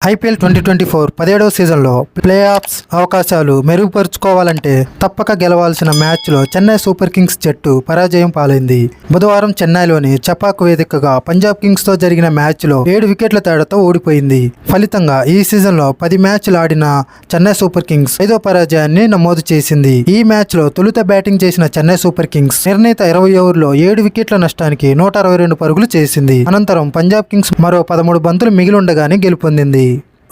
IPL 2024 17వ సీజన్లో play offs అవకాశాలు మెరుగుపరుచుకోవాలంటే తప్పక గెలవాల్సిన మ్యాచ్లో చెన్నై సూపర్ కింగ్స్ జట్టు పరాజయం పాలైంది. బుధవారం చెన్నైలోని చపాక్ వేదికగా పంజాబ్ కింగ్స్తో జరిగిన మ్యాచ్లో 7 వికెట్ల తేడాతో ఓడిపోయింది. ఫలితంగా ఈ సీజన్లో 10 మ్యాచ్లు ఆడిన చెన్నై సూపర్ కింగ్స్ 5వ పరాజయాన్ని నమోదు చేసింది. ఈ మ్యాచ్లో తొలుత బ్యాటింగ్ చేసిన చెన్నై సూపర్ కింగ్స్ నిర్ణీత 20 ఓవర్లో 7 వికెట్ల నష్టానికి 162 పరుగులు చేసింది. అనంతరం పంజాబ్ కింగ్స్ మరో 13 బంతులు మిగిలుండగానే గెలుపొందింది.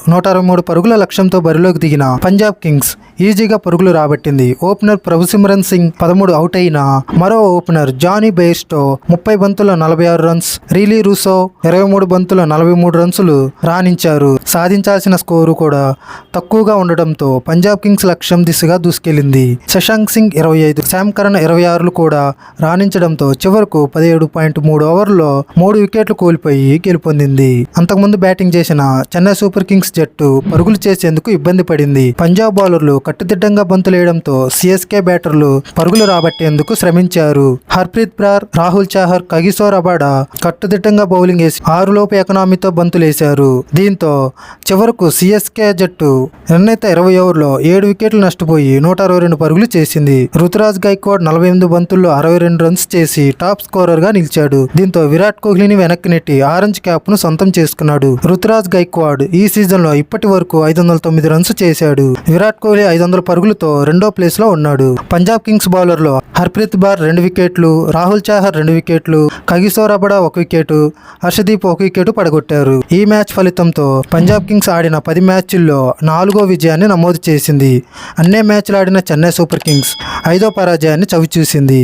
163 పరుగుల లక్ష్యంతో బరిలోకి దిగిన పంజాబ్ కింగ్స్ ఈజీగా పరుగులు రాబట్టింది. ఓపెనర్ ప్రభుసిమ్రన్ సింగ్ 13 అవుట్ అయినా మరో opener Jonny Bairstow 30 బంతుల 46 runs, really Russo 23 బంతుల 43 రన్సులు రాణించారు. సాధించాల్సిన స్కోరు కూడా తక్కువగా ఉండడంతో పంజాబ్ కింగ్స్ లక్ష్యం దిశగా దూసుకెళ్లింది. శశాంక్ సింగ్ 25, శామ్ కరణ్ 26లు కూడా రాణించడంతో చివరకు 17.3 ఓవర్లలో 3 వికెట్లు కోల్పోయి గెలుపొందింది. అంతకుముందు బ్యాటింగ్ చేసిన చెన్నై సూపర్ కింగ్స్ జట్టు పరుగులు చేసేందుకు ఇబ్బంది పడింది. పంజాబ్ బౌలర్లు కట్టుదిట్టంగా బంతులేయడంతో సిఎస్కే బ్యాటర్లు పరుగులు రాబట్టేందుకు శ్రమించారు. హర్ప్రీత్ బ్రార్, రాహుల్ చాహర్, కగిసో రబాడా కట్టుదిట్టంగా బౌలింగ్ వేసి 6 లోపు ఎకనామీతో బంతులేశారు. దీంతో చివరకు సిఎస్కే జట్టు నిర్ణీత 20 ఓవర్లో 7 వికెట్లు నష్టపోయి 162 పరుగులు చేసింది. రుతురాజ్ గైక్వాడ్ 48 బంతుల్లో 62 రన్స్ చేసి టాప్ స్కోరర్ గా నిలిచాడు. దీంతో విరాట్ కోహ్లీని వెనక్కి నెట్టి ఆరెంజ్ క్యాప్ ను సొంతం చేసుకున్నాడు. రుతురాజ్ గైక్వాడ్ ఈ సీజన్లో ఇప్పటి వరకు 509 రన్స్ చేశాడు. విరాట్ కోహ్లీ 500 పరుగులతో రెండో ప్లేస్ లో ఉన్నాడు. పంజాబ్ కింగ్స్ బౌలర్లో హర్ప్రీత్ బ్రార్ 2 వికెట్లు, రాహుల్ చాహర్ 2 వికెట్లు, Kagiso Rabada 1 wicket, Harshdeep 1 wicket పడగొట్టారు. ఈ మ్యాచ్ ఫలితంతో పంజాబ్ కింగ్స్ ఆడిన 10 మ్యాచ్ల్లో 4వ విజయాన్ని నమోదు చేసింది. అన్నే మ్యాచ్లు ఆడిన చెన్నై సూపర్ కింగ్స్ 5వ పరాజయాన్ని చవిచూసింది.